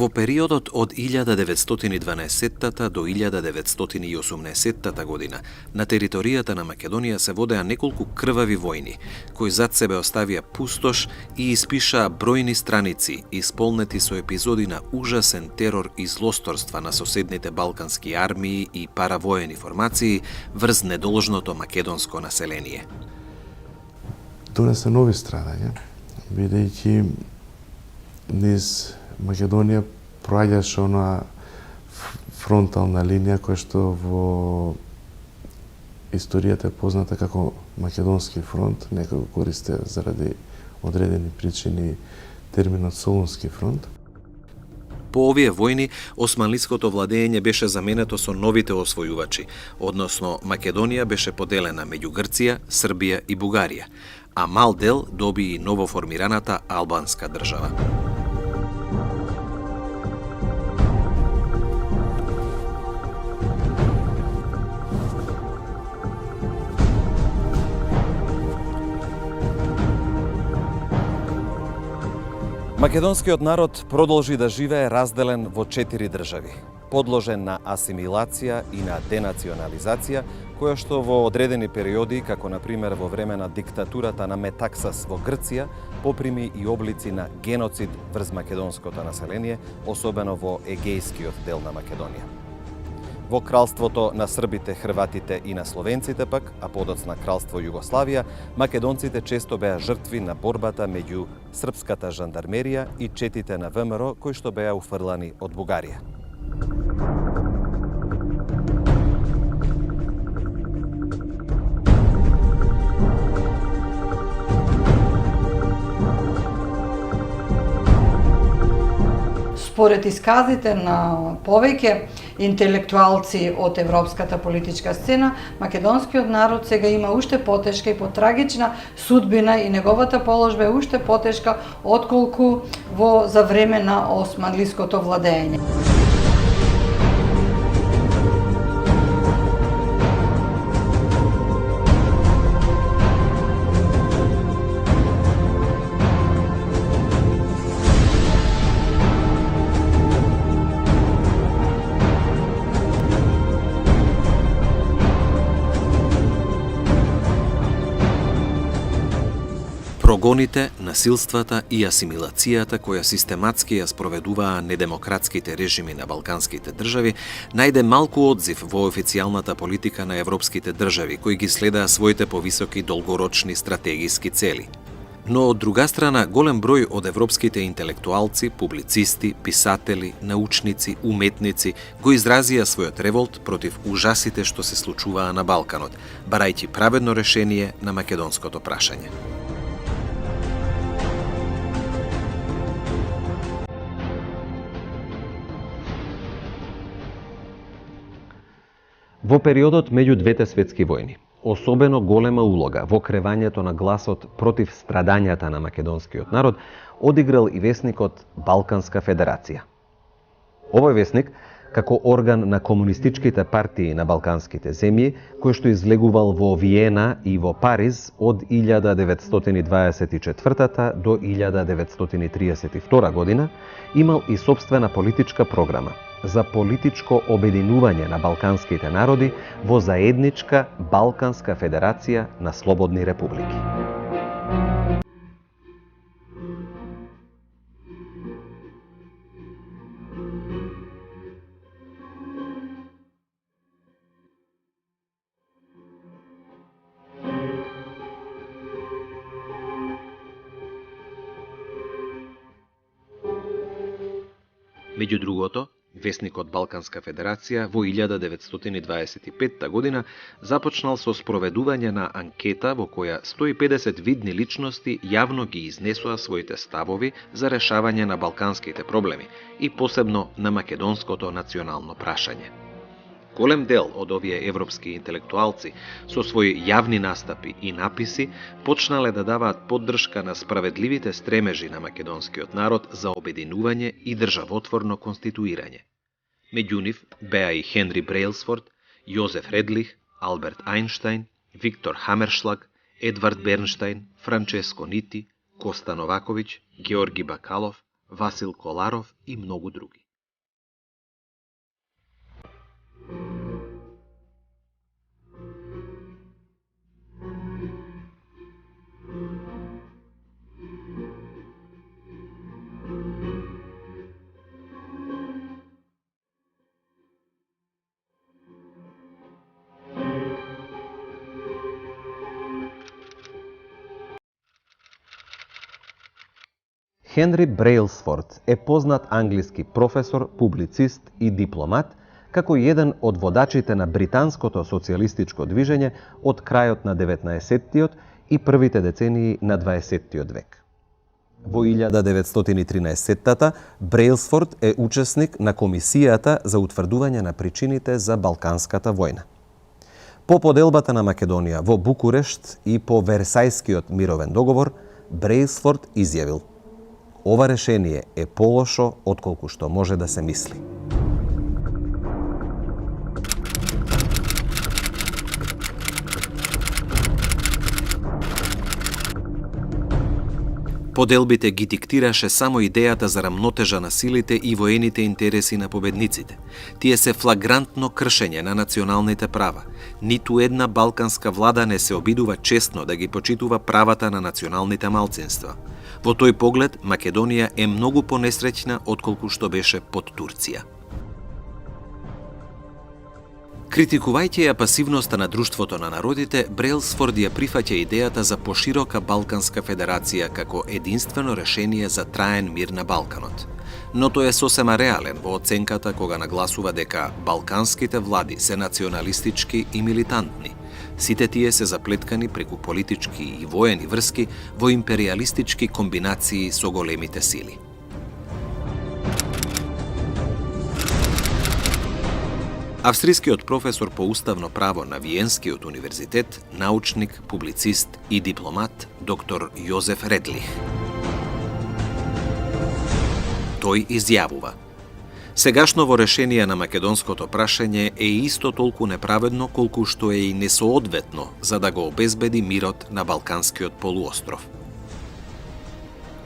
Во периодот од 1912 до 1918 година на територијата на Македонија се водеа неколку крвави војни, кои зад себе оставија пустош и испишаа бројни страници, исполнети со епизоди на ужасен терор и злосторства на соседните балкански армии и паравоени формации врз недолжното македонско население. Донесе нови страдања, бидејќи низ Македонија проаѓаше она фронтална линија која што во историјата е позната како Македонски фронт, некој го користе заради одредени причини терминот Солунски фронт. По овие војни, османлиското владење беше заменето со новите освојувачи, односно Македонија беше поделена меѓу Грција, Србија и Бугарија, а мал дел доби и новоформираната албанска држава. Македонскиот народ продолжи да живее разделен во 4 држави, подложен на асимилација и на денационализација, која што во одредени периоди, како на пример во време на диктатурата на Метаксас во Грција, поприми и облици на геноцид врз македонското население, особено во егејскиот дел на Македонија. Во кралството на србите, хрватите и на словенците пак, а подоцна кралство Југославија, македонците често беа жртви на борбата меѓу српската жандармерија и четите на ВМРО кои што беа уфрлани од Бугарија. Според исказите на повеќе интелектуалци од европската политичка сцена, македонскиот народ сега има уште потешка и потрагична судбина и неговата положба е уште потешка отколку за време на османлиското владење. Прогоните, насилствата и асимилацијата која систематски ја спроведуваа недемократските режими на балканските држави, најде малку одзив во официјалната политика на европските држави, кои ги следаа своите повисоки долгорочни стратегиски цели. Но од друга страна, голем број од европските интелектуалци, публицисти, писатели, научници, уметници го изразија својот револт против ужасите што се случуваа на Балканот, барајќи праведно решение на македонското прашање. Во периодот меѓу двете светски војни, особено голема улога во кревањето на гласот против страдањата на македонскиот народ одиграл и весникот Балканска федерација. Овој весник, како орган на комунистичките партии на балканските земји, кој што излегувал во Виена и во Париз од 1924 до 1932 година, имал и собствена политичка програма за политичко обединување на балканските народи во заедничка Балканска федерација на слободни републики. Меѓу другото, весникот Балканска федерација во 1925 година започнал со спроведување на анкета во која 150 видни личности јавно ги изнесоа своите ставови за решавање на балканските проблеми и посебно на македонското национално прашање. Голем дел од овие европски интелектуалци со своји јавни настапи и написи почнале да даваат поддршка на справедливите стремежи на македонскиот народ за обединување и државотворно конституирање. Меѓу нив беа и Хенри Брейлсфорд, Јозеф Редлих, Алберт Ајнштајн, Виктор Хамершлаг, Едвард Бернштајн, Франческо Нити, Коста Новаковиќ, Георги Бакалов, Васил Коларов и многу други. Хенри Брейлсфорд е познат англиски професор, публицист и дипломат, како еден од водачите на британското социјалистичко движење од крајот на 19-тиот и првите децении на 20-тиот век. Во 1913-тата Брейлсфорд е учесник на Комисијата за утврдување на причините за Балканската војна. По поделбата на Македонија во Букурешт и по Версајскиот мировен договор, Брейлсфорд изјавил: "Ова решение е полошо отколку што може да се мисли." Поделбите ги диктираше само идејата за рамнотежа на силите и воените интереси на победниците. Тие се флагрантно кршење на националните права. Ниту една балканска влада не се обидува честно да ги почитува правата на националните малцинства. Во тој поглед, Македонија е многу понесреќна отколку што беше под Турција. Критикувајќи ја пасивноста на друштвото на народите, Брейлсфорд ја прифаќа идејата за поширока Балканска федерација како единствено решение за траен мир на Балканот. Но тој е сосема реален во оценката кога нагласува дека балканските влади се националистички и милитантни. Сите тие се заплеткани преку политички и воени врски во империалистички комбинации со големите сили. Австрискиот професор по уставно право на Виенскиот универзитет, научник, публицист и дипломат, доктор Јозеф Редлих. Тој изјавува: "Сегашново решение на македонското прашање е исто толку неправедно колку што е и несоодветно за да го обезбеди мирот на Балканскиот полуостров."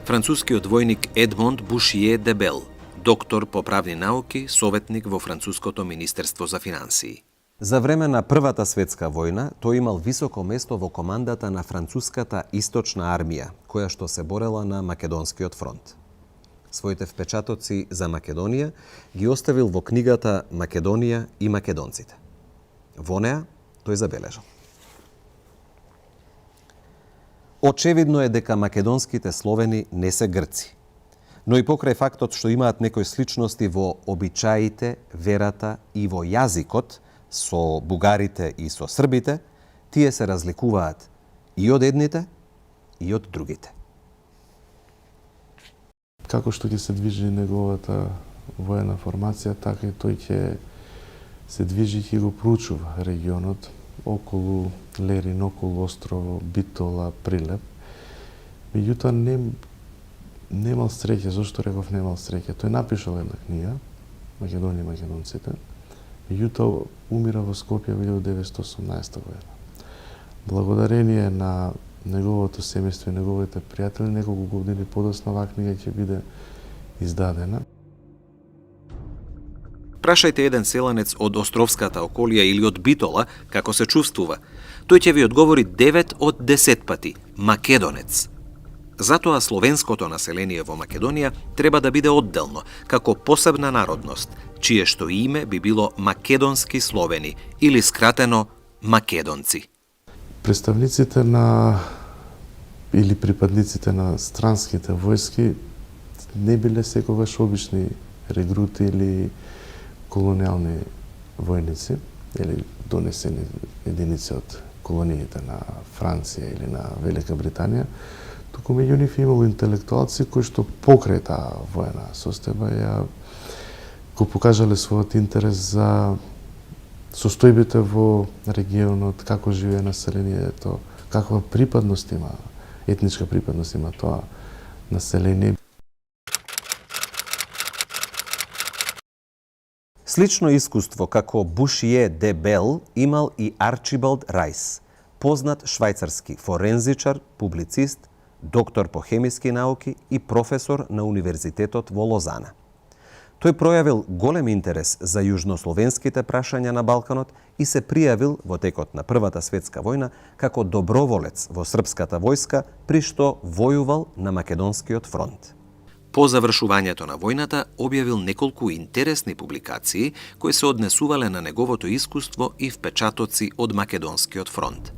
Францускиот војник Едмонд Бушие де Бел, доктор по правни науки, советник во Француското министерство за финансии. За време на Првата светска војна, тој имал високо место во командата на француската источна армија, која што се борела на Македонскиот фронт. Своите впечатоци за Македонија ги оставил во книгата Македонија и македонците. Во неа тој забележал: "Очевидно е дека македонските словени не се грци, но и покрај фактот што имаат некои сличности во обичаите, верата и во јазикот со бугарите и со србите, тие се разликуваат и од едните и од другите." Како што ќе се движи неговата воена формација, така и тој ќе се движи и го проучува регионот околу Лерин, околу острово Битола, Прилеп. Меѓутоа немал среќа. Зошто реков немал среќа? Тој напишал една книга, Македонија и македонците, меѓутоа умира во Скопје во 1918 година. Благодарение на неговото семејство и неговите пријатели, неколку години подоцна оваа книга ќе биде издадена. Прашајте еден селанец од Островската околија или од Битола како се чувствува. Тој ќе ви одговори 9 од 10 пати македонец. Затоа словенското население во Македонија треба да биде одделно, како посебна народност, чие што име би било македонски словени или скратено македонци. Представниците на или припадниците на странските војски не биле секогаш обични регрути или колониални војници или донесени единици од колониите на Франција или на Велика Британија, туку меѓу нив имало интелектуалци кои што покрај таа воена состојба ја го покажале својот интерес за состојбите во регионот, како живее населението, каква припадност има, етничка припадност има тоа население. Слично искуство како Бушие де Бел имал и Арчибалд Рајс, познат швајцарски форензичар, публицист, доктор по хемиски науки и професор на Универзитетот во Лозана. Тој пројавил голем интерес за јужнословенските прашања на Балканот и се пријавил во текот на Првата светска војна како доброволец во српската војска, при што војувал на Македонскиот фронт. По завршувањето на војната објавил неколку интересни публикации кои се однесувале на неговото искуство и впечатоци од Македонскиот фронт.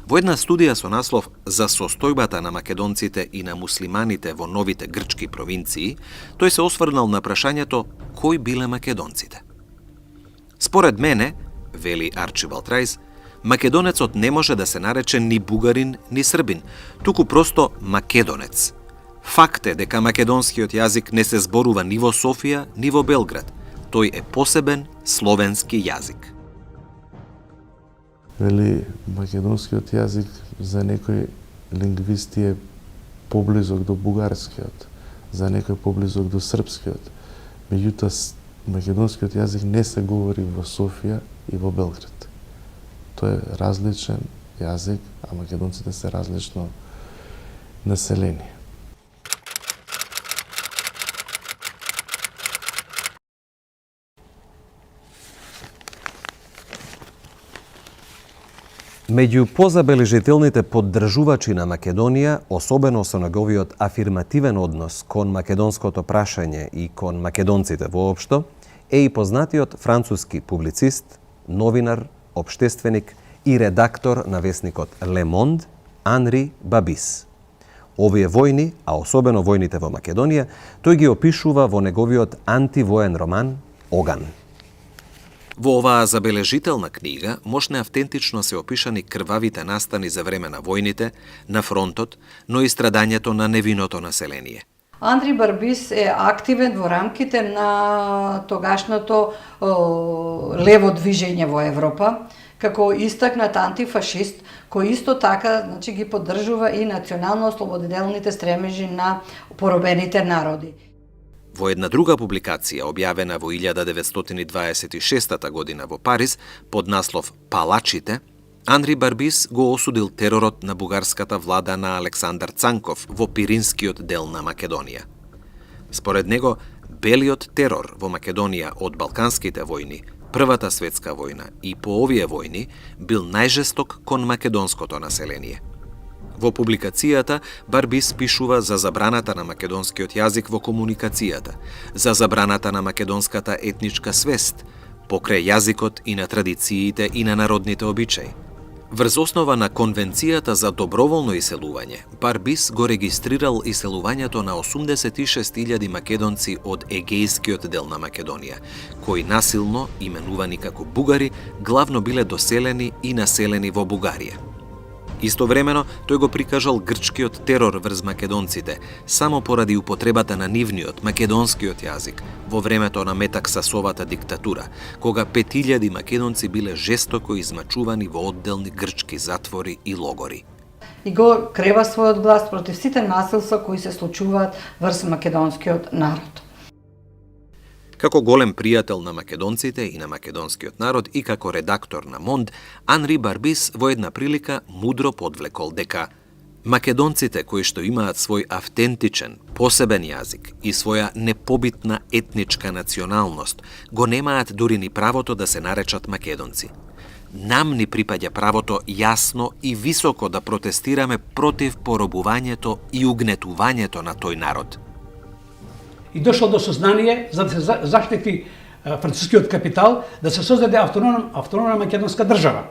Во една студија со наслов «За состојбата на македонците и на муслиманите во новите грчки провинции», тој се осврнал на прашањето кои биле македонците. Според мене, вели Арчибалд Рајс, македонецот не може да се нарече ни бугарин, ни србин, туку просто македонец. Факт е дека македонскиот јазик не се зборува ни во Софија, ни во Белград. Тој е посебен словенски јазик. Вели, македонскиот јазик за некои лингвисти е поблизок до бугарскиот, за некој поблизок до српскиот. Меѓутоа, македонскиот јазик не се говори во Софија и во Белград. Тој е различен јазик, а македонците се различно населени. Меѓу позабележителните поддржувачи на Македонија, особено со неговиот афирмативен однос кон македонското прашање и кон македонците воопшто, е и познатиот француски публицист, новинар, општественик и редактор на весникот Le Monde, Анри Бабис. Овие војни, а особено војните во Македонија, тој ги опишува во неговиот антивоен роман Оган. Во оваа забележителна книга можне автентично се опишани крвавите настани за време на војните, на фронтот, но и страдањето на невиното население. Андри Барбис е активен во рамките на тогашното лево движење во Европа, како истакнат антифашист, кој исто така ги поддржува и национално-ослободителните стремежи на поробените народи. Во една друга публикација, објавена во 1926 година во Париз, под наслов «Палачите», Андри Барбис го осудил теророт на бугарската влада на Александар Цанков во Пиринскиот дел на Македонија. Според него, белиот терор во Македонија од Балканските војни, Првата светска војна и по овие војни бил најжесток кон македонското население. Во публикацијата Барбис пишува за забраната на македонскиот јазик во комуникацијата, за забраната на македонската етничка свест, покрај јазикот и на традициите и на народните обичаи. Врз основа на Конвенцијата за доброволно иселување, Барбис го регистрирал иселувањето на 86.000 македонци од егејскиот дел на Македонија, кои насилно, именувани како бугари, главно биле доселени и населени во Бугарија. Истовремено, тој го прикажал грчкиот терор врз македонците, само поради употребата на нивниот македонскиот јазик во времето на Метаксасовата диктатура, кога 5000 македонци биле жестоко измачувани во одделни грчки затвори и логори. И го крева својот глас против сите насилства кои се случуваат врз македонскиот народ. Како голем пријател на македонците и на македонскиот народ и како редактор на Монд, Анри Барбис во една прилика мудро подвлекол дека македонците кои што имаат свој автентичен, посебен јазик и своја непобитна етничка националност, го немаат дури ни правото да се наречат македонци. Нам ни припаѓа правото јасно и високо да протестираме против поробувањето и угнетувањето на тој народ. И дошло до сознание за да се заштити францускиот капитал, да се создаде автономна македонска држава.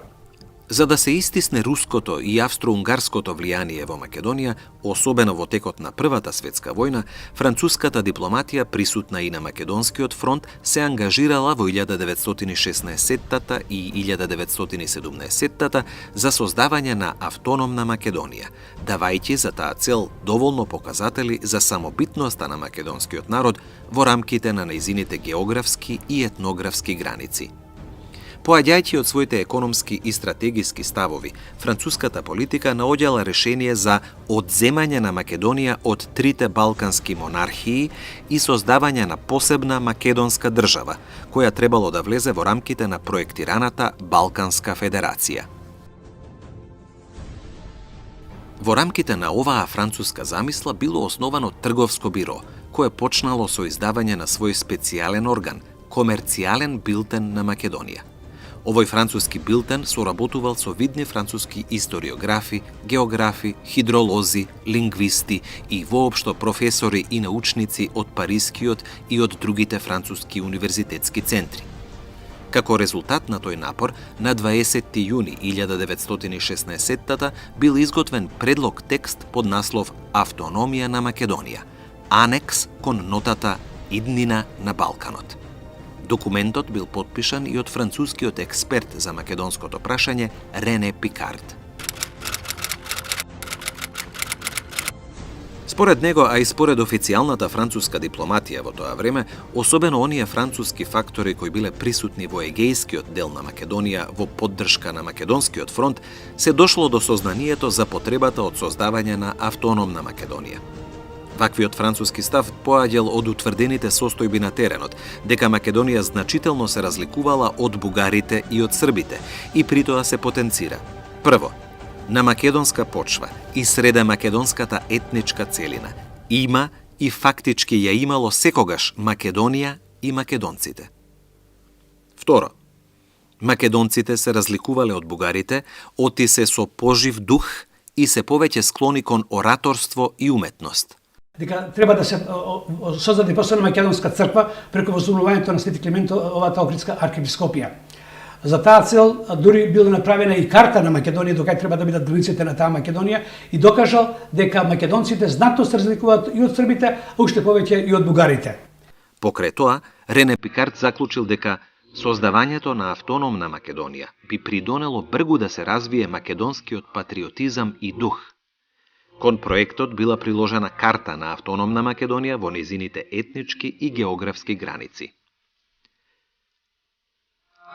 За да се истисне руското и австро-унгарското влијание во Македонија, особено во текот на Првата светска војна, француската дипломатија, присутна и на Македонскиот фронт, се ангажирала во 1916-тата и 1917-тата за создавање на автономна Македонија, давајќи за таа цел доволно показатели за самобитноста на македонскиот народ во рамките на нејзините географски и етнографски граници. Поаѓајќи од своите економски и стратегиски ставови, француската политика наоѓала решение за одземање на Македонија од трите балкански монархии и создавање на посебна македонска држава, која требало да влезе во рамките на проектираната Балканска федерација. Во рамките на оваа француска замисла било основано трговско биро, кое почнало со издавање на свој специјален орган, комерцијален билтен на Македонија. Овој француски билтен соработувал со видни француски историографи, географи, хидролози, лингвисти и воопшто професори и научници од Парискиот и од другите француски универзитетски центри. Како резултат на тој напор, на 20. јуни 1916 бил изготвен предлог текст под наслов Автономија на Македонија, анекс кон нотата Иднина на Балканот. Документот бил потпишан и од францускиот експерт за македонското прашање Рене Пикард. Според него, а и според официјалната француска дипломатија во тоа време, особено оние француски фактори кои биле присутни во егејскиот дел на Македонија во поддршка на Македонскиот фронт, се дошло до сознанието за потребата од создавање на автономна Македонија. Ваквиот француски став поаѓал од утврдените состојби на теренот, дека Македонија значително се разликувала од бугарите и од србите, и притоа се потенцира. Прво, на македонска почва и среде македонската етничка целина има и фактички ја имало секогаш Македонија и македонците. Второ, македонците се разликувале од бугарите, оти се со пожив дух и се повеќе склони кон ораторство и уметност. Дека треба да се создаде посебна македонска црква преку возобновувањето на Свети Климент овата Охридска архиепископија. За таа цел дури била направена и карта на Македонија, докај треба да бидат границите на таа Македонија, и докажал дека македонците знатно се разликуваат и од србите, а уште повеќе и од бугарите. Покрај тоа, Рене Пикард заклучил дека создавањето на автономна Македонија би придонело бргу да се развие македонскиот патриотизам и дух. Кон проектот била приложена карта на автономна Македонија во незините етнички и географски граници.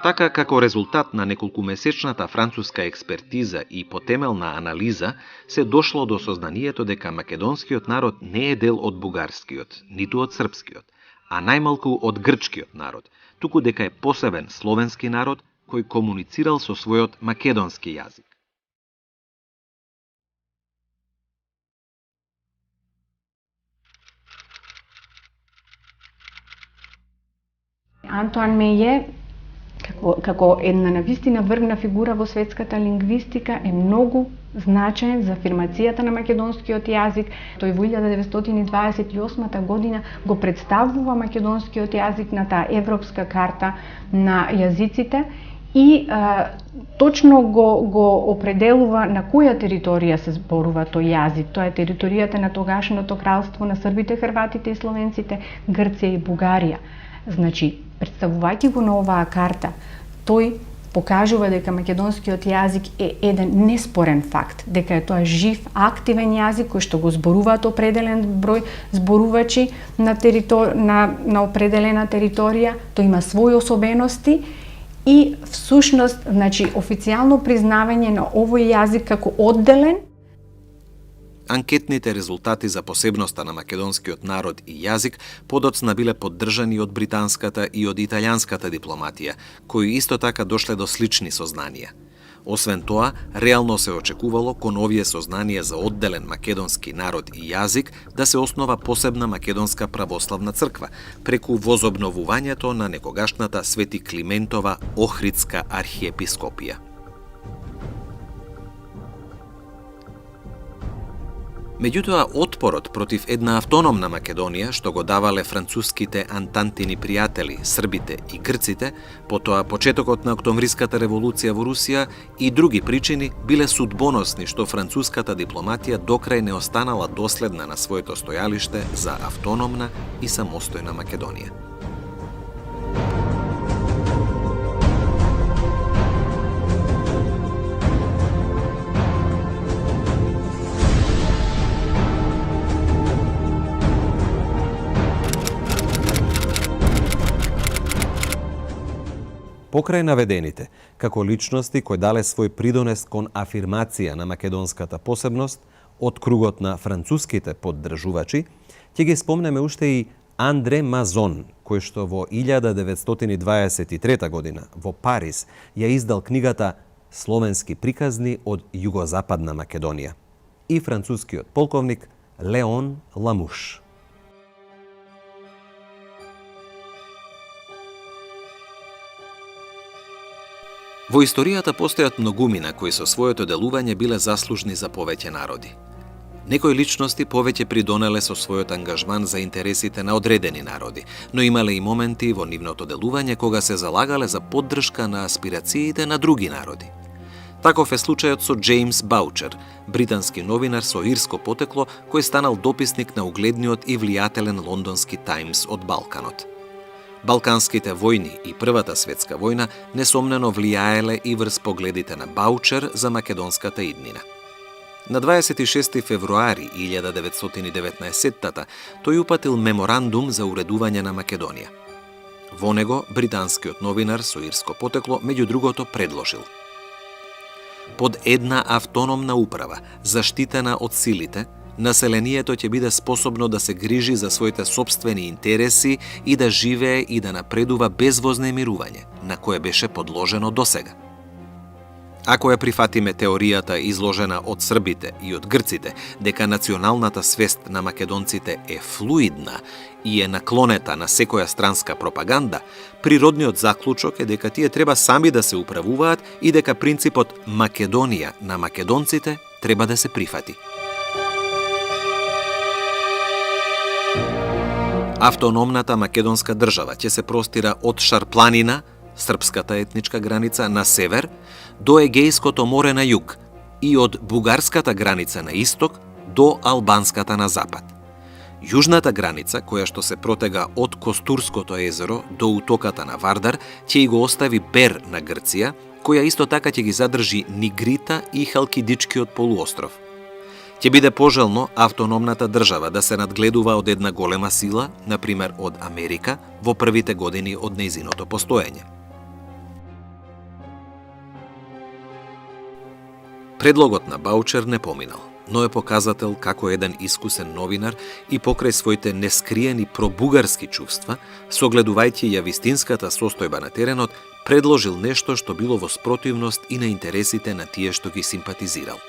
Така, како резултат на неколкумесечната француска експертиза и потемелна анализа, се дошло до сознанието дека македонскиот народ не е дел од бугарскиот, ниту од српскиот, а најмалку од грчкиот народ, туку дека е посебен словенски народ кој комуницирал со својот македонски јазик. Антуан Меје, како една навистина врвна фигура во светската лингвистика, е многу значаен за афирмацијата на македонскиот јазик. Тој во 1928 година го представува македонскиот јазик на таа европска карта на јазиците и точно го определува на која територија се зборува тој јазик. Тоа е територијата на тогашното кралство на србите, хрватите и словенците, Грција и Бугарија. Значи, представувајќи го на оваа карта, тој покажува дека македонскиот јазик е еден неспорен факт, дека е тоа жив, активен јазик кој што го зборуваат определен број зборувачи на определена територија, тој има своји особености и всушност, значи, официјално признавање на овој јазик како одделен. Анкетните резултати за посебноста на македонскиот народ и јазик подоцна биле поддржани од британската и од италијанската дипломатија, кои исто така дошле до слични сознанија. Освен тоа, реално се очекувало кон овие сознанија за одделен македонски народ и јазик да се основа посебна македонска православна црква, преку возобновувањето на некогашната Свети Климентова Охридска архиепископија. Меѓутоа, отпорот против една автономна Македонија, што го давале француските антантини пријатели, србите и грците, потоа почетокот на Октомвриската револуција во Русија и други причини биле судбоносни што француската дипломатија докрај не останала доследна на своето стојалиште за автономна и самостојна Македонија. Покрај наведените, како личности кои дале свој придонес кон афирмација на македонската посебност од кругот на француските поддржувачи, ќе ги спомнеме уште и Андре Мазон, кој што во 1923 година во Париз ја издал книгата Словенски приказни од југозападна Македонија. и францускиот полковник Леон Ламуш. Во историјата постојат многумина кои со своето делување биле заслужни за повеќе народи. Некои личности повеќе придонеле со својот ангажман за интересите на одредени народи, но имале и моменти во нивното делување кога се залагале за поддршка на аспирациите на други народи. Таков е случајот со Джеймс Баучер, британски новинар со ирско потекло кој станал дописник на угледниот и влијателен лондонски Таймс од Балканот. Балканските војни и Првата светска војна несомнено влијаеле и врз погледите на Баучер за македонската иднина. На 26 февруари 1919 тој упатил меморандум за уредување на Македонија. Во него британскиот новинар со ирско потекло меѓу другото предложил: под една автономна управа, заштитена од силите, населението ќе биде способно да се грижи за своите сопствени интереси и да живее и да напредува без вознемирување, на кое беше подложено досега. Ако ја прифатиме теоријата изложена од србите и од грците, дека националната свест на македонците е флуидна и е наклонета на секоја странска пропаганда, природниот заклучок е дека тие треба сами да се управуваат и дека принципот Македонија на македонците треба да се прифати. Автономната македонска држава ќе се простира од Шарпланина, српската етничка граница на север, до Егејското море на југ и од бугарската граница на исток до албанската на запад. Јужната граница, која што се протега од Костурското езеро до утоката на Вардар, ќе и го остави Бер на Грција, која исто така ќе ги задржи Нигрита и Халкидичкиот полуостров. Ќе биде пожелно автономната држава да се надгледува од една голема сила, например од Америка, во првите години од нејзиното постоење. Предлогот на Баучер не поминал, но е показател како еден искусен новинар и покрај своите нескриени пробугарски чувства, согледувајќи ја вистинската состојба на теренот, предложил нешто што било во спротивност и на интересите на тие што ги симпатизирал.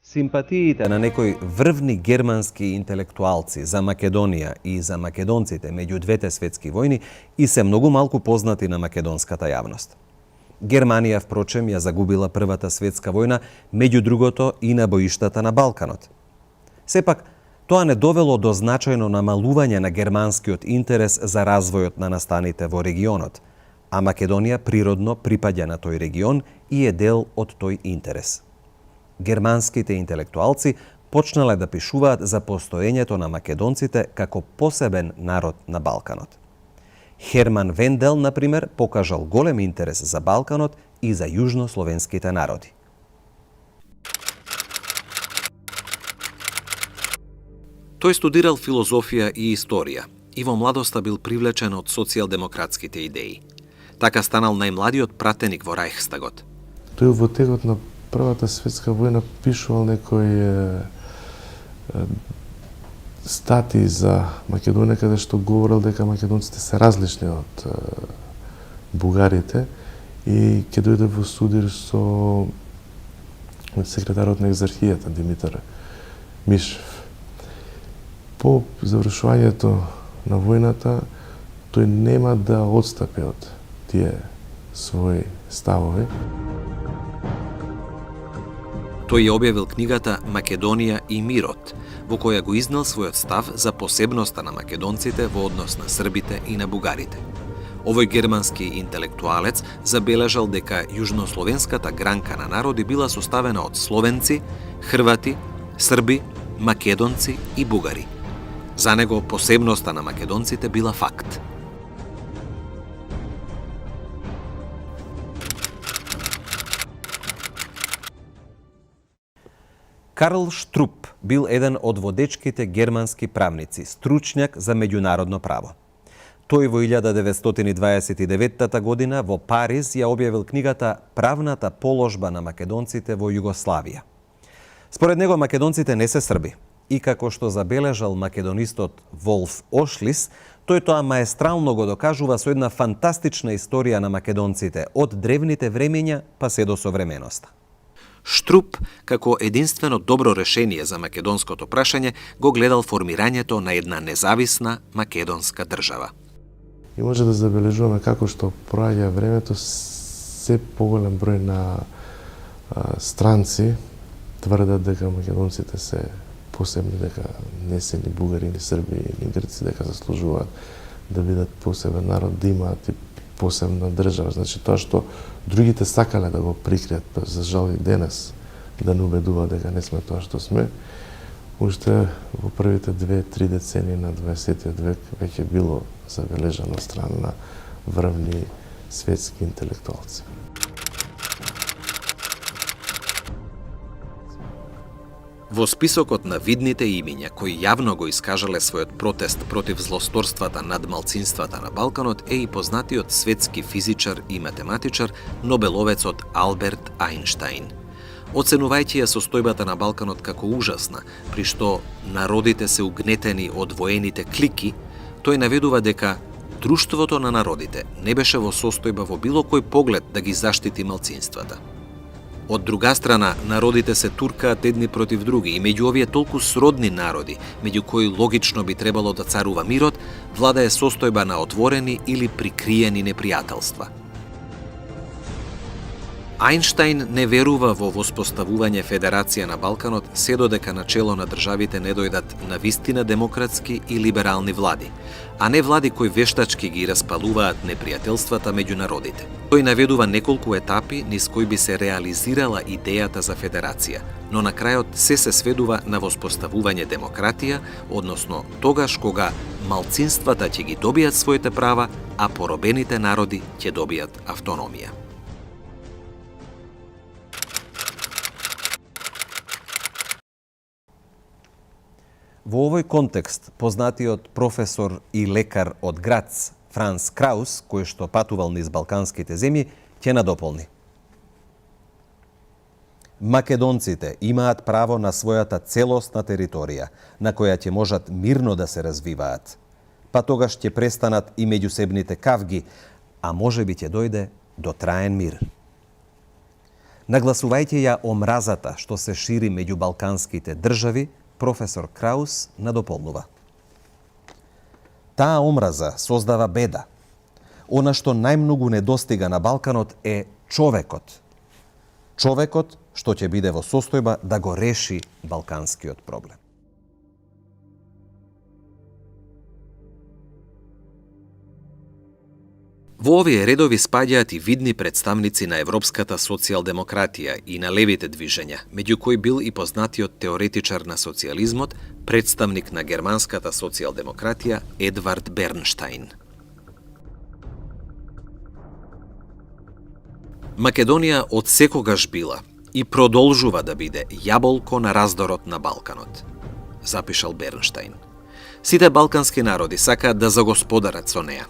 Симпатиите на некои врвни германски интелектуалци за Македонија и за македонците меѓу двете светски војни и се многу малку познати на македонската јавност. Германија, впрочем, ја загубила Првата светска војна, меѓу другото и на боиштата на Балканот. Сепак, тоа не довело до значајно намалување на германскиот интерес за развојот на настаните во регионот, а Македонија природно припаѓа на тој регион и е дел од тој интерес. Германските интелектуалци почнале да пишуваат за постоењето на македонците како посебен народ на Балканот. Херман Вендел, например, покажал голем интерес за Балканот и за јужнословенските народи. Тој студирал филозофија и историја и во младоста бил привлечен од социјалдемократските идеи. Така станал најмладиот пратеник во Рајхстагот. Тој во текот на Првата светска војна пишувал некои статии за Македонија, каде што говорил дека македонците се различни од бугарите и ќе дојде во судир со секретарот на екзархијата Димитар Мишев. По завршувањето на војната, тој нема да отстапи од тие своји ставови. Тој ја објавил книгата Македонија и мирот, во која го изнел својот став за посебноста на македонците во однос на србите и на бугарите. Овој германски интелектуалец забележал дека јужнословенската гранка на народи била составена од словенци, хрвати, срби, македонци и бугари. За него посебноста на македонците била факт. Карл Штруп бил еден од водечките германски правници, стручњак за меѓународно право. Тој во 1929 година во Париз ја објавил книгата «Правната положба на македонците во Југославија». Според него македонците не се срби и како што забележал македонистот Волф Ошлис, тој тоа маестрално го докажува со една фантастична историја на македонците од древните времења па се до современоста. Штруп, како единствено добро решение за македонското прашање, го гледал формирањето на една независна македонска држава. И може да забележуваме како што проаѓа времето, се поголем број на странци тврдат дека македонците се посебни, дека не се ни бугари, ни срби, ни грци, дека заслужуваат да бидат посебен народ, да имаат и посебна држава. Значи тоа што другите сакале да го прикријат, за жал и денес да не убедуваат дека не сме тоа што сме, уште во првите 2-3 децении на 20 век веќе било забележано од страна на врвни светски интелектуалци. Во списокот на видните имиња кои јавно го искажале својот протест против злосторствата над малцинствата на Балканот е и познатиот светски физичар и математичар, нобеловецот Алберт Ајнштајн. Оценувајќи ја состојбата на Балканот како ужасна, при што народите се угнетени од воените клики, тој наведува дека друштвото на народите не беше во состојба во било кој поглед да ги заштити малцинствата. Од друга страна, народите се туркаат едни против други и меѓу овие толку сродни народи, меѓу кои логично би требало да царува мирот, владае состојба на отворени или прикриени непријателства. Ајнштајн не верува во воспоставување Федерација на Балканот се додека начело на државите не дојдат на вистина демократски и либерални влади, а не влади кои вештачки ги распалуваат непријателствата меѓу народите. Тој наведува неколку етапи низ кои би се реализирала идејата за федерација, но на крајот се сведува на воспоставување демократија, односно тогаш кога малцинствата ќе ги добијат своите права, а поробените народи ќе добијат автономија. Во овој контекст, познатиот професор и лекар од Грац, Франц Краус, кој што патувал низ балканските земји, ќе надополни. Македонците имаат право на својата целосна територија, на која ќе можат мирно да се развиваат. Па тогаш ќе престанат и меѓусебните кавги, а можеби ќе дојде до траен мир. Нагласувајќи ја омразата што се шири меѓу балканските држави, професор Краус надополнува. Таа омраза создава беда. Она што најмногу недостига на Балканот е човекот. Човекот што ќе биде во состојба да го реши балканскиот проблем. Во овие редови спаѓаат и видни представници на европската социјалдемократија и на левите движења, меѓу кои бил и познатиот теоретичар на социјализмот, представник на германската социјалдемократија Едвард Бернштајн. Македонија од секогаш била и продолжува да биде јаболко на раздорот на Балканот, запишал Бернштајн. Сите балкански народи сакаат да загосподарат со неа.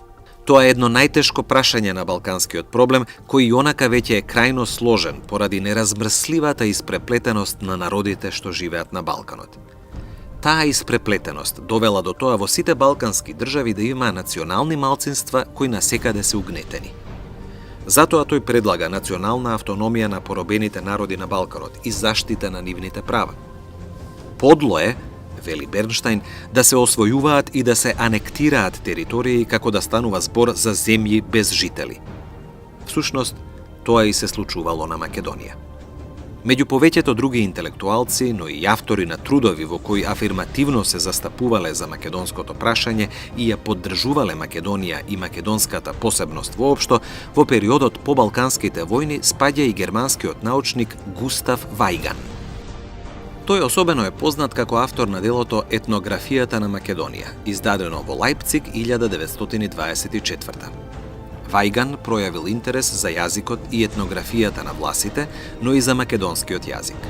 Тоа е едно најтешко прашање на балканскиот проблем, кој и онака веќе е крајно сложен поради неразмрсливата испреплетеност на народите што живеат на Балканот. Таа испреплетеност довела до тоа во сите балкански држави да има национални малцинства кои насекаде се угнетени. Затоа тој предлага национална автономија на поробените народи на Балканот и заштита на нивните права. Подло е, вели Бернштајн, да се освојуваат и да се анектираат територии како да станува збор за земји без жители. Всушност, тоа и се случувало на Македонија. Меѓу повеќето други интелектуалци, но и автори на трудови во кои афирмативно се застапувале за македонското прашање и ја поддржувале Македонија и македонската посебност воопшто, во периодот по Балканските војни спаѓа и германскиот научник Густав Вајган. Тој особено е познат како автор на делото Етнографијата на Македонија, издадено во Лајпциг 1924. Вајган пројавил интерес за јазикот и етнографијата на власите, но и за македонскиот јазик.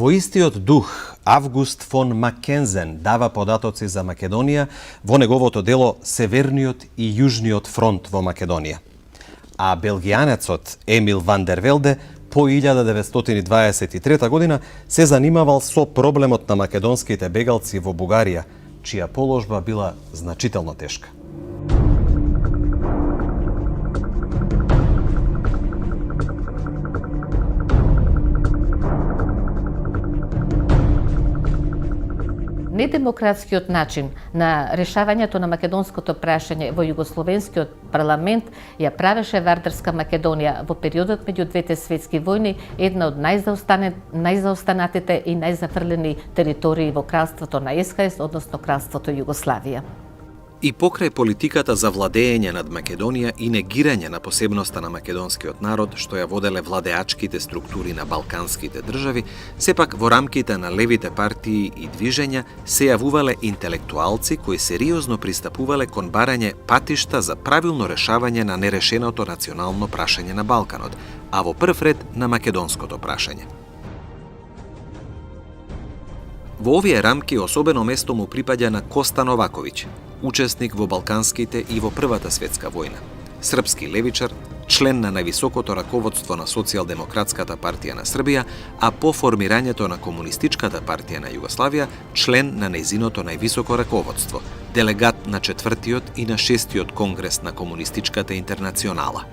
Во истиот дух, Август фон Маккензен дава податоци за Македонија во неговото дело Северниот и Јужниот фронт во Македонија. А белгијанецот Емил ван дер Велде по 1923 година се занимавал со проблемот на македонските бегалци во Бугарија, чија положба била значително тешка. Недемократскиот начин на решавањето на македонското прашање во југословенскиот парламент ја правеше Вардарска Македонија во периодот меѓу двете светски војни една од најзаостанатите и најзафрлени територии во кралството на СХС, односно кралството Југославија. И покрај политиката за владење над Македонија и негирање на посебноста на македонскиот народ, што ја воделе владеачките структури на балканските држави, сепак во рамките на левите партии и движења се јавувале интелектуалци кои сериозно пристапувале кон барање патишта за правилно решавање на нерешеното национално прашање на Балканот, а во прв ред на македонското прашање. Во овие рамки особено место му припаѓа на Коста Новаковиќ, учесник во Балканските и во Првата светска војна, српски левичар, член на највисокото раководство на Социјалдемократската партија на Србија, а по формирањето на Комунистичката партија на Југославија, член на нејзиното највисоко раководство, делегат на 4-тиот и на 6-тиот конгрес на Комунистичката интернационала.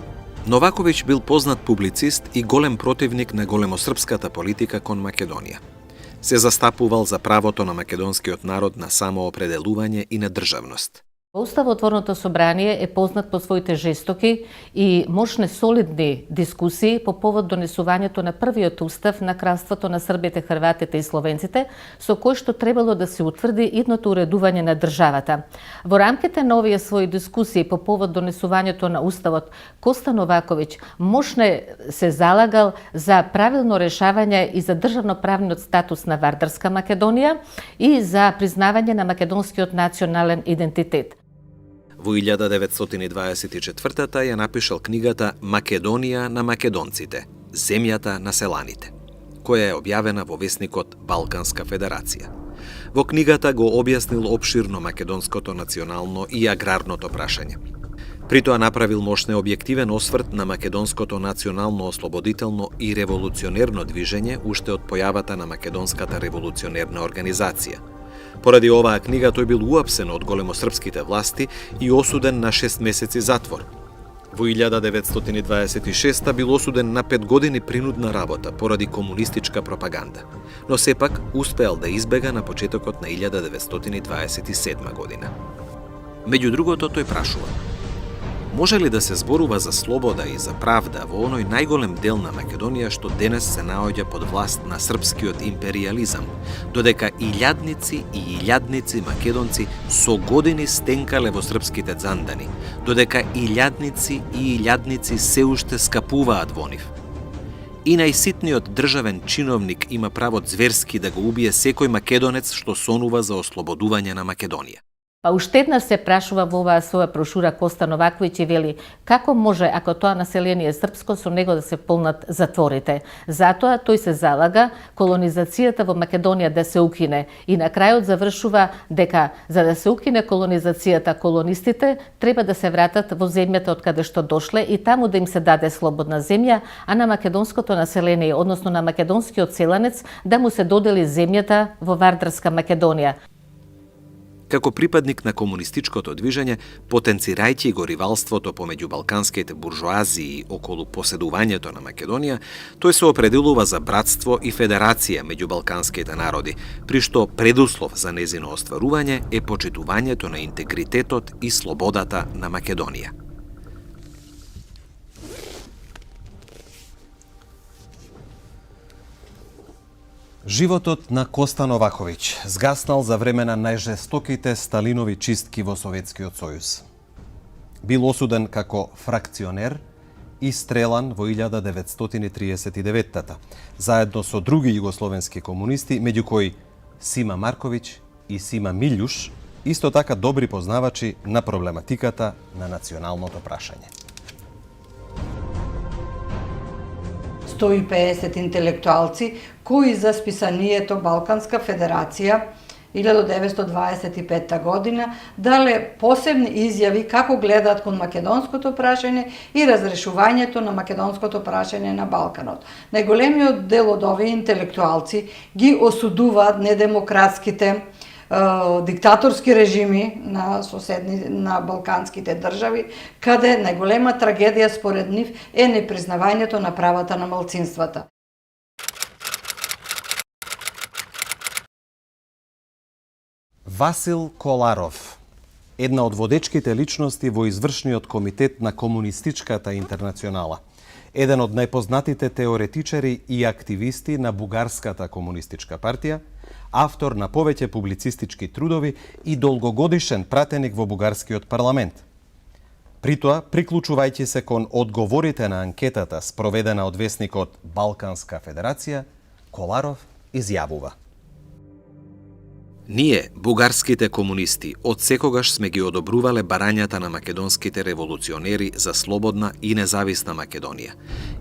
Новаковиќ бил познат публицист и голем противник на големосрпската политика кон Македонија. Се застапувал за правото на македонскиот народ на самоопределување и на државност. Уставотворното собрание е познат по своите жестоки и мощни солидни дискусии по повод донесувањето на првиот устав на кралството на србите, хрватите и словенците, со кој што требало да се утврди идното уредување на државата. Во рамките на овие своји дискусии по повод донесувањето на уставот, Коста Новаковиќ мощно се залагал за правилно решавање и за државноправниот статус на Вардарска Македонија и за признавање на македонскиот национален идентитет. Во 1924 ја напишал книгата Македонија на македонците, земјата на селаните, која е објавена во весникот Балканска федерација. Во книгата го објаснил опширно македонското национално и аграрното прашање. При тоа направил мощен објективен осврт на македонското национално ослободително и револуционерно движење уште од појавата на македонската револуционерна организација. Поради оваа книга тој бил уапсен од големосрпските власти и осуден на 6 месеци затвор. Во 1926 бил осуден на 5 години принудна работа поради комунистичка пропаганда, но сепак успеал да избега на почетокот на 1927 година. Меѓу другото тој прашува: може ли да се зборува за слобода и за правда во оној најголем дел на Македонија што денес се наоѓа под власт на српскиот империализам, додека илјадници и илјадници македонци со години стенкале во српските дзандани, додека илјадници и илјадници се уште скапуваат во нив? И најситниот државен чиновник има право зверски да го убие секој македонец што сонува за ослободување на Македонија. Па уште еднаш се прашува во оваа своја прошура Коста Новаковиќ и вели како може, ако тоа население е српско, со него да се полнат затворите. Затоа тој се залага колонизацијата во Македонија да се укине и на крајот завршува дека за да се укине колонизацијата, колонистите треба да се вратат во земјата од каде што дошле и таму да им се даде слободна земја, а на македонското население, односно на македонскиот селанец, да му се додели земјата во Вардарска Македонија. Како припадник на комунистичкото движење, потенцирајќи го ривалството помеѓу балканските буржоазии околу поседувањето на Македонија, тој се определува за братство и федерација меѓу балканските народи, при што предуслов за незино остварување е почитувањето на интегритетот и слободата на Македонија. Животот на Коста Новаковиќ згаснал за време на најжестоките Сталинови чистки во Советскиот сојуз. Бил осуден како фракционер и стрелан во 1939-та, заедно со други југословенски комунисти, меѓу кои Сима Марковиќ и Сима Милјуш, исто така добри познавачи на проблематиката на националното прашање. 150 интелектуалци кои за списанието Балканска федерација 1925 година дале посебни изјави како гледаат кон македонското прашање и разрешувањето на македонското прашање на Балканот. Најголемиот дел од овие интелектуалци ги осудуваат недемократските диктаторски режими на балканските држави, каде најголема трагедија според нив е непризнавањето на правата на малцинствата. Васил Коларов, една од водечките личности во извршниот комитет на Комунистичката интернационала, еден од најпознатите теоретичари и активисти на Бугарската комунистичка партија, автор на повеќе публицистички трудови и долгогодишен пратеник во бугарскиот парламент. При тоа, приклучувајќи се кон одговорите на анкетата спроведена од весникот Балканска федерација, Коларов изјавува: Ние, бугарските комунисти, од секогаш сме ги одобрувале барањата на македонските револуционери за слободна и независна Македонија.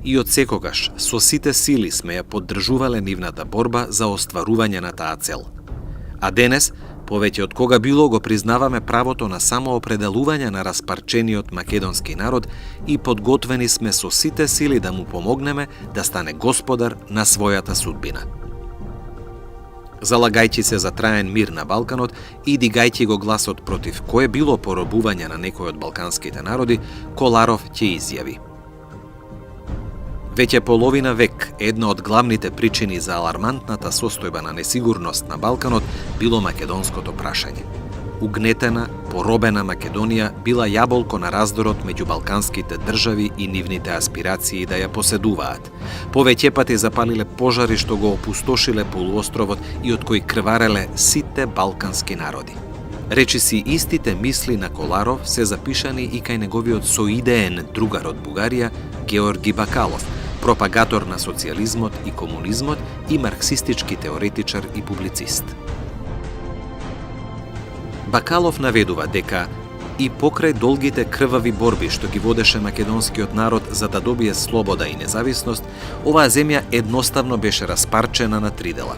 И од секогаш со сите сили сме ја поддржувале нивната борба за остварување на таа цел. А денес, повеќе од кога било, го признаваме правото на самоопределување на распарчениот македонски народ и подготвени сме со сите сили да му помогнеме да стане господар на својата судбина. Залагајќи се за траен мир на Балканот и дигајќи го гласот против кое било поробување на некој од балканските народи, Коларов ќе изјави: Веќе половина век една од главните причини за алармантната состојба на несигурност на Балканот било македонското прашање. Угнетена, поробена Македонија била јаболко на раздорот меѓу балканските држави и нивните аспирации да ја поседуваат. Повеќе пати запалиле пожари што го опустошиле полуостровот и од кои крвареле сите балкански народи. Речиси истите мисли на Коларов се запишани и кај неговиот соидеен другар од Бугарија, Георги Бакалов, пропагатор на социјализмот и комунизмот и марксистички теоретичар и публицист. Бакалов наведува дека и покрај долгите крвави борби што ги водеше македонскиот народ за да добие слобода и независност, оваа земја едноставно беше распарчена на три дела.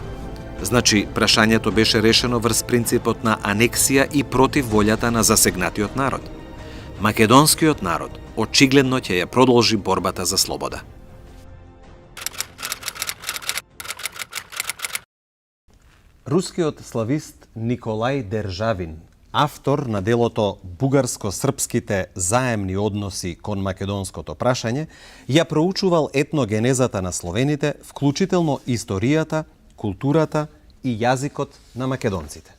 Значи, прашањето беше решено врз принципот на анексија и против волјата на засегнатиот народ. Македонскиот народ очигледно ќе ја продолжи борбата за слобода. Рускиот славист Николај Державин, автор на делото Бугарско-српските заемни односи кон македонското прашање, ја проучувал етногенезата на словените, вклучително историјата, културата и јазикот на македонците.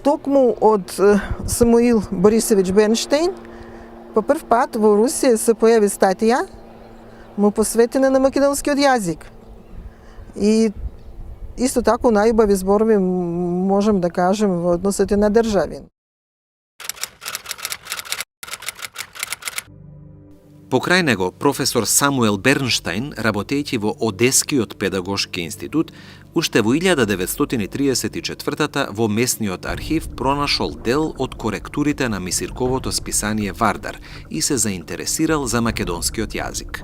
Токму од Самуил Борисович Бернштейн по прв пат во Русија се појави статија му посветена на македонскиот јазик. И исто тако најубави зборови можем да кажем во односите на Державин. Покрај него, професор Самуел Бернштайн, работејќи во Одескиот педагошки институт, уште во 1934 во местниот архив пронашол дел од коректурите на Мисирковото списание Вардар и се заинтересирал за македонскиот јазик.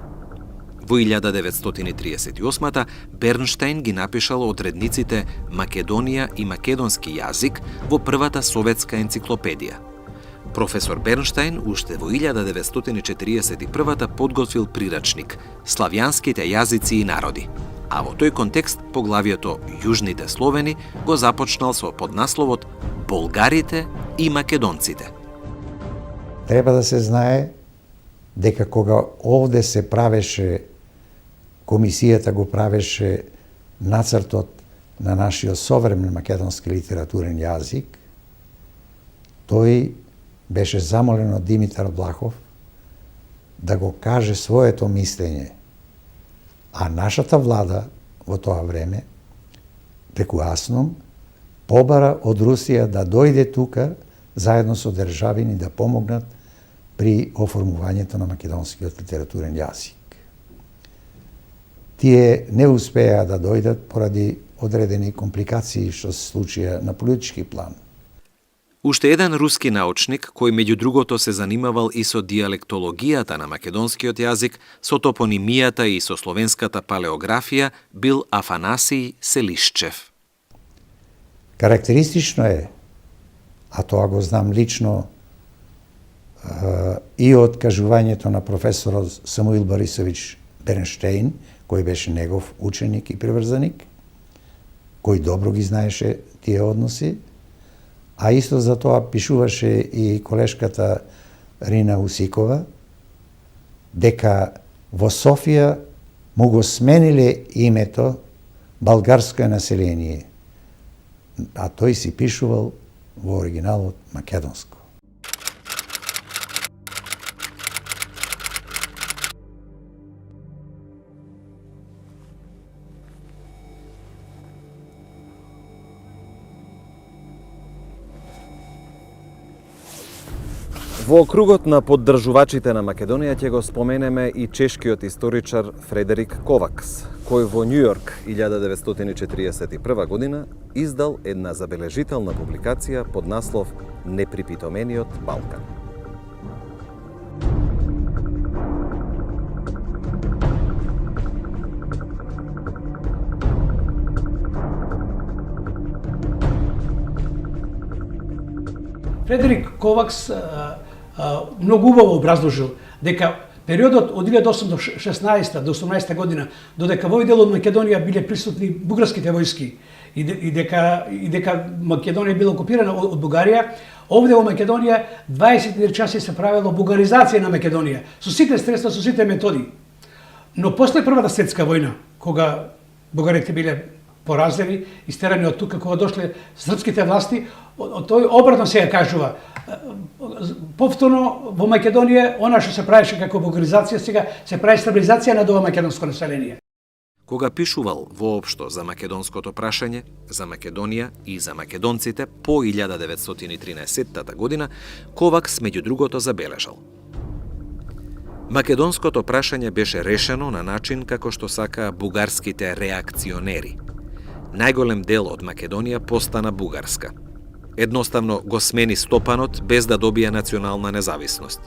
Во 1938 Бернштайн ги напишал одредниците Македонија и македонски јазик во првата советска енциклопедија. Професор Бернштайн уште во 1941 подготвил прирачник Славјанските јазици и народи, а во тој контекст поглавието Јужните словени го започнал со поднасловот Болгарите и македонците. Треба да се знае дека кога овде се правеше, комисијата го правеше нацртот на нашиот современ македонски литературен јазик, тој беше замолен од Димитар Влахов да го каже своето мислење. А нашата влада во тоа време, преку АСНОМ, побара од Русија да дојде тука заедно со Державин и да помогнат при оформувањето на македонскиот литературен јазик. Тие не успеа да дојдат поради одредени компликации што се случија на политички план. Уште еден руски научник, кој меѓу другото се занимавал и со диалектологијата на македонскиот јазик, со топонимијата и со словенската палеографија, бил Афанасий Селишчев. Карактеристично е, а тоа го знам лично и од кажувањето на професорот Самуил Борисович Бернштейн, кој беше негов ученик и приврзаник, кој добро ги знаеше тие односи, а исто за тоа пишуваше и колешката Рина Усикова, дека во Софија му го смениле името българско население, а тој си пишувал во оригиналот македонско. Во кругот на поддржувачите на Македонија ќе го споменеме и чешкиот историчар Фредерик Ковакс, кој во Њујорк 1941 година издал една забележителна публикација под наслов Неприпитомениот Балкан. Фредерик Ковакс многу убаво образложил дека периодот од 1816 до 18 година, додека во овој дел од Македонија биле присутни бугарските војски и дека Македонија била окупирана од Бугарија, овде во Македонија 20 часи се правело бугаризација на Македонија со сите средства, со сите методи. Но после Првата светска војна, кога бугарите биле поразени, истерани од тука, кога дошле српските власти, тој обратно се кажува. Повторно во Македонија, она што се правеше како бугаризација, сега се прави стабилизација на ова македонско население. Кога пишувал воопшто за македонското прашање, за Македонија и за македонците по 1913 година, Ковакс меѓу другото забележал: македонското прашање беше решено на начин како што сака бугарските реакционери. Најголем дел од Македонија постана бугарска. Едноставно го смени стопанот без да добие национална независност.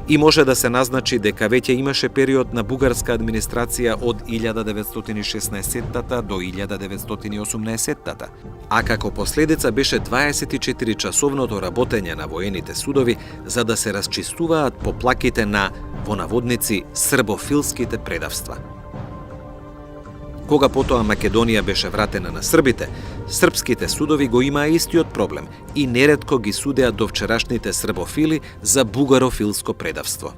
И може да се назначи дека веќе имаше период на бугарска администрација од 1916 до 1918, а како последица беше 24-часовното работење на воените судови за да се расчистуваат поплаките на, во наводници, србофилските предавства. Кога потоа Македонија беше вратена на србите, српските судови го имаа истиот проблем и неретко ги судеа до вчерашните србофили за бугарофилско предавство.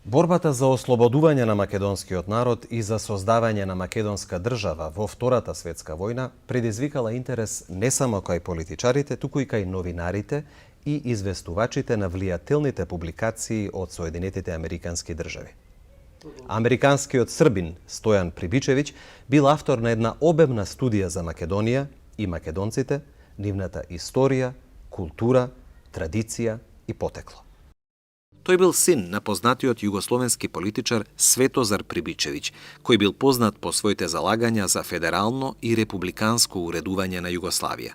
Борбата за ослободување на македонскиот народ и за создавање на македонска држава во Втората светска војна предизвикала интерес не само кај политичарите, туку и кај новинарите и известувачите на влијателните публикации од Соединетите Американски држави. Американскиот србин Стојан Прибичевиќ бил автор на една обемна студија за Македонија и македонците, нивната историја, култура, традиција и потекло. Тој бил син на познатиот југословенски политичар Светозар Прибичевиќ, кој бил познат по своите залагања за федерално и републиканско уредување на Југославија.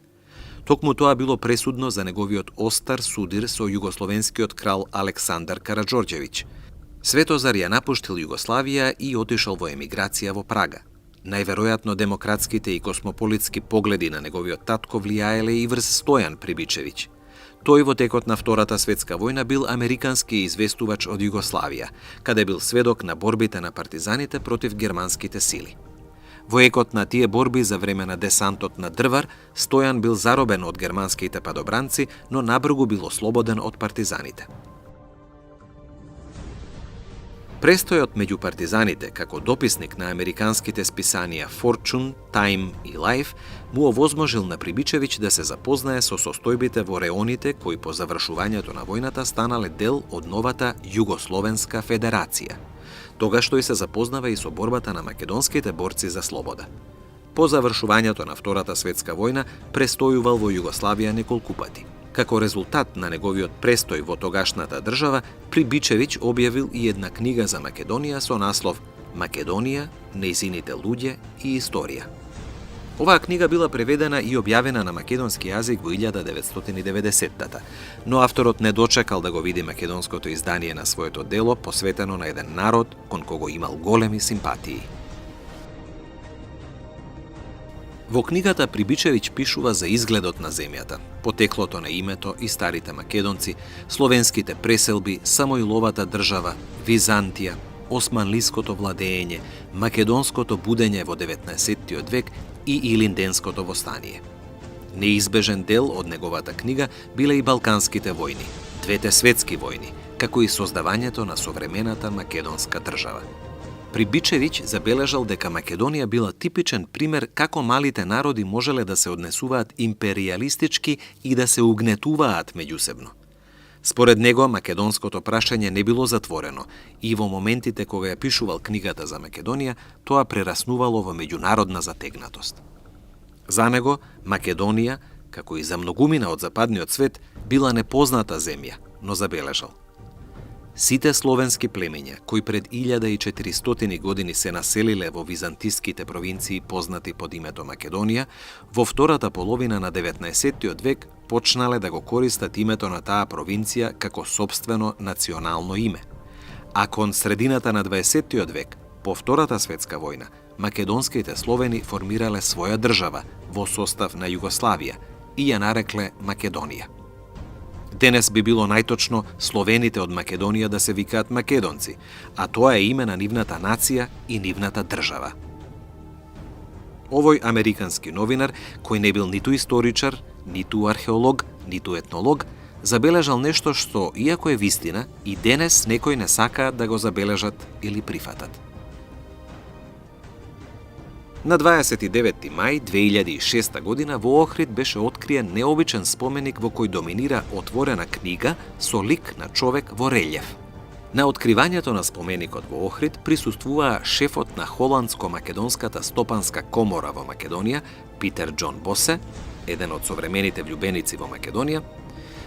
Токму тоа било пресудно за неговиот остар судир со југословенскиот крал Александар Караџорџевиќ. Светозар ја напуштил Југославија и отишол во емиграција во Прага. Најверојатно демократските и космополитски погледи на неговиот татко влијаеле и врз Стојан Прибичевиќ. Тој во текот на Втората светска војна бил американски известувач од Југославија, каде бил сведок на борбите на партизаните против германските сили. Во екот на тие борби за време на десантот на Дрвар, Стојан бил заробен од германските падобранци, но набрзо бил ослободен од партизаните. Престојот меѓу партизаните како дописник на американските списанија Fortune, Time и Life му овозможил на Прибичевиќ да се запознае со состојбите во реоните кои по завршувањето на војната станале дел од новата Југословенска федерација. Тогаш тој се запознава и со борбата на македонските борци за слобода. По завршувањето на Втората светска војна престојувал во Југославија неколку пати. Како резултат на неговиот престој во тогашната држава, Прибичевиќ објавил и една книга за Македонија со наслов Македонија, нејзините луѓе и историја. Оваа книга била преведена и објавена на македонски јазик во 1990-тата, но авторот не дочекал да го види македонското издание на своето дело, посветено на еден народ кон кого имал големи симпатии. Во книгата Прибичевиќ пишува за изгледот на земјата, потеклото на името и старите македонци, словенските преселби, Самоиловата држава, Византија, османлиското владење, македонското будење во 19. век и Илинденското востание. Неизбежен дел од неговата книга биле и Балканските војни, двете светски војни, како и создавањето на современата македонска држава. Прибичевиќ забележал дека Македонија била типичен пример како малите народи можеле да се однесуваат империалистички и да се угнетуваат меѓусебно. Според него, македонското прашање не било затворено и во моментите кога ја пишувал книгата за Македонија, тоа прераснувало во меѓународна затегнатост. За него, Македонија, како и за многумина од западниот свет, била непозната земја, но забележал: сите словенски племења, кои пред 1400 години се населиле во византиските провинции познати под името Македонија, во втората половина на 19. век почнале да го користат името на таа провинција како сопствено национално име. А кон средината на 20. век, по Втората светска војна, македонските словени формирале своја држава во состав на Југославија и ја нарекле Македонија. Денес би било најточно словените од Македонија да се викаат македонци, а тоа е име на нивната нација и нивната држава. Овој американски новинар, кој не бил ниту историчар, ниту археолог, ниту етнолог, забележал нешто што, иако е вистина, и денес некои не сакаат да го забележат или прифатат. На 29. мај 2006 година во Охрид беше откриен необичен споменик во кој доминира отворена книга со лик на човек во релјеф. На откривањето на споменикот во Охрид присуствуваа шефот на Холандско-македонската стопанска комора во Македонија, Питер Џон Босе, еден од современите влюбеници во Македонија,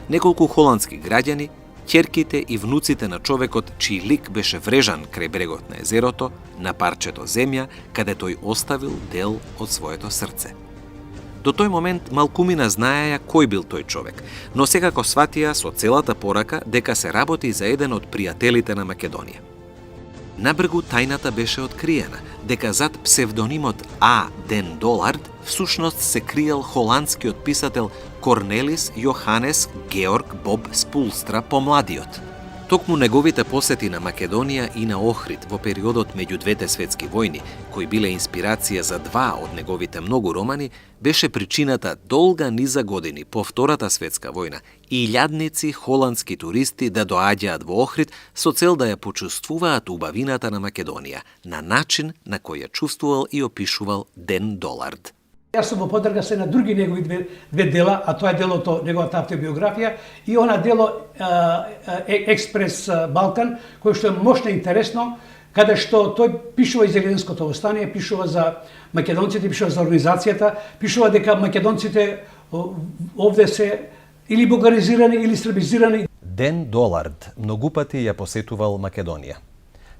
неколку холандски граѓани, ќерките и внуците на човекот чиј лик беше врежан крај брегот на езерото, на парчето земја, каде тој оставил дел од своето срце. До тој момент малкумина знаеја кој бил тој човек, но секако сватија со целата порака дека се работи за еден од пријателите на Македонија. Набргу тајната беше откриена, дека зад псевдонимот А. Ден Долард всушност се криел холандскиот писател Корнелис Јоханес Георг Боб Спулстра помладиот. Токму неговите посети на Македонија и на Охрид во периодот меѓу двете светски војни, кои биле инспирација за два од неговите многу романи, беше причината долга низа години по Втората светска војна илјадници холандски туристи да доаѓаат во Охрид со цел да ја почувствуваат убавината на Македонија, на начин на кој ја чувствувал и опишувал Ден Долард. Јас сум во подрага се на други негови две дела, а тоа е делото неговата автобиографија и она дело Експрес Балкан, кој што е мощно интересно, каде што тој пишува и за Илинденското востание, пишува за македонците, пишува за организацијата, пишува дека македонците овде се или бугаризирани или србизирани. Ден Долард многу пати ја посетувал Македонија.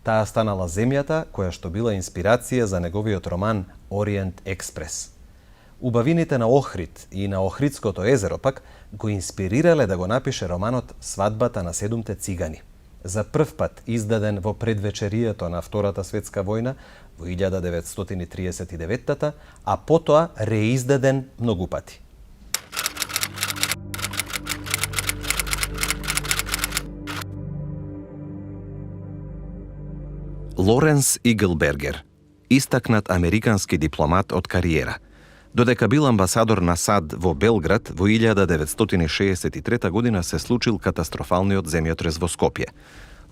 Таа станала земјата која што била инспирација за неговиот роман Ориент Експрес. Убавините на Охрид и на Охридското езеро пак го инспирирале да го напише романот Свадбата на седумте цигани, за прв пат издаден во предвечерието на Втората светска војна во 1939-та, а потоа реиздаден многу пати. Лоренс Иглбергер, истакнат американски дипломат од кариера. Додека бил амбасадор на САД во Белград, во 1963 година се случил катастрофалниот земјотрес во Скопје.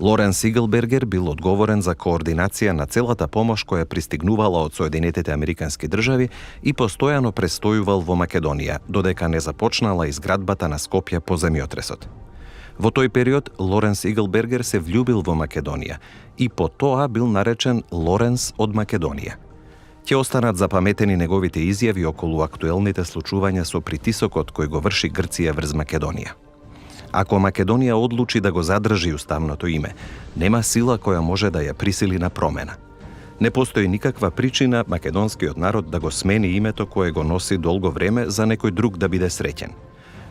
Лоренс Иглбергер бил одговорен за координација на целата помош која пристигнувала од Соединетите Американски држави и постојано престојувал во Македонија, додека не започнала изградбата на Скопје по земјотресот. Во тој период Лоренс Иглбергер се влюбил во Македонија и по тоа бил наречен Лоренс од Македонија. Ќе останат запаметени неговите изјави околу актуелните случувања со притисокот кој го врши Грција врз Македонија. Ако Македонија одлучи да го задржи уставното име, нема сила која може да ја присили на промена. Не постои никаква причина македонскиот народ да го смени името кое го носи долго време за некој друг да биде среќен.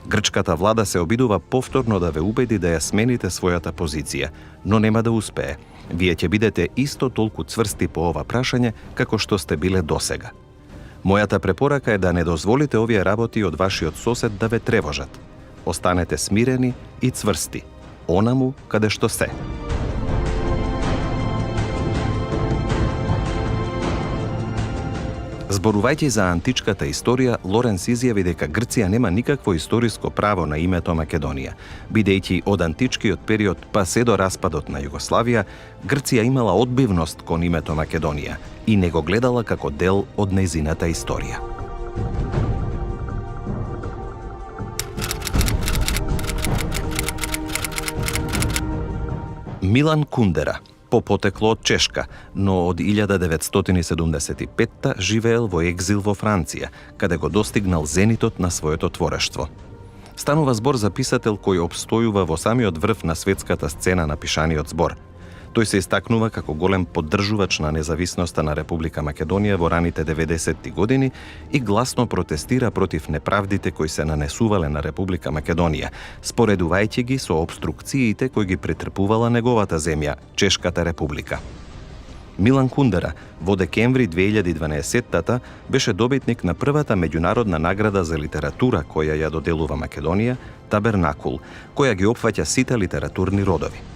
Грчката влада се обидува повторно да ве убеди да ја смените својата позиција, но нема да успее. Вие ќе бидете исто толку цврсти по ова прашање како што сте биле досега. Мојата препорака е да не дозволите овие работи од вашиот сосед да ве тревожат. Останете смирени и цврсти, онаму каде што се. Зборувајќи за античката историја, Лоренс изјави дека Грција нема никакво историско право на името Македонија, бидејќи од античкиот период па се до распадот на Југославија, Грција имала одбивност кон името Македонија и не го гледала како дел од нејзината историја. Милан Кундера, по потекло од Чешка, но од 1975 живеел во екзил во Франција, каде го достигнал зенитот на своето творештво. Станува збор за писател кој обстојува во самиот врв на светската сцена на пишаниот збор. Тој се истакнува како голем поддржувач на независноста на Република Македонија во раните 90-ти години и гласно протестира против неправдите кои се нанесувале на Република Македонија, споредувајќи ги со обструкциите кои ги претрпувала неговата земја, Чешката република. Милан Кундера во декември 2012-та беше добитник на првата меѓународна награда за литература која ја доделува Македонија, Табернакул, која ги опфаќа сите литературни родови.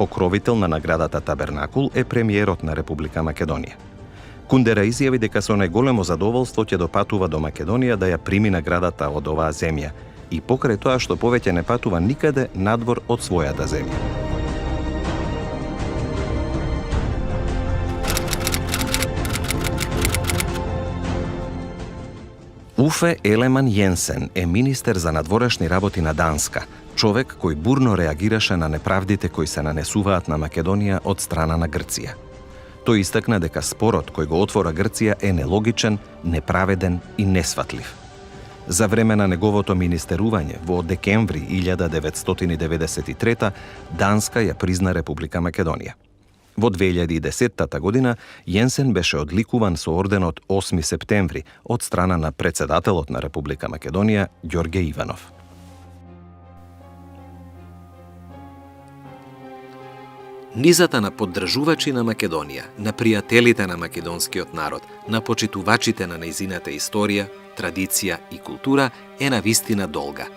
Покровител на наградата Табернакул е премиерот на Република Македонија. Кундера изјави дека со најголемо задоволство ќе допатува до Македонија да ја прими наградата од оваа земја и покрај тоа што повеќе не патува никаде надвор од својата земја. Уфе Елеман Јенсен е министер за надворешни работи на Данска, човек кој бурно реагираше на неправдите кои се нанесуваат на Македонија од страна на Грција. Тој истакна дека спорот кој го отвора Грција е нелогичен, неправеден и несватлив. За време на неговото министерување во декември 1993 Данска ја призна Република Македонија. Во 2010 година Јенсен беше одликуван со орденот 8 септември од страна на председателот на Република Македонија Ѓорѓе Иванов. Низата на поддржувачи на Македонија, на пријателите на македонскиот народ, на почитувачите на нејзината историја, традиција и култура е навистина долга.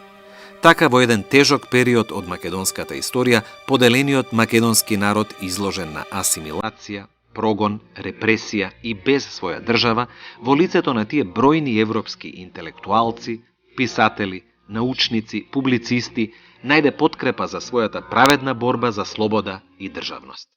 Така во еден тежок период од македонската историја, поделениот македонски народ изложен на асимилација, прогон, репресија и без своја држава, во лицето на тие бројни европски интелектуалци, писатели, научници, публицисти, најде подкрепа за својата праведна борба за слобода и државност.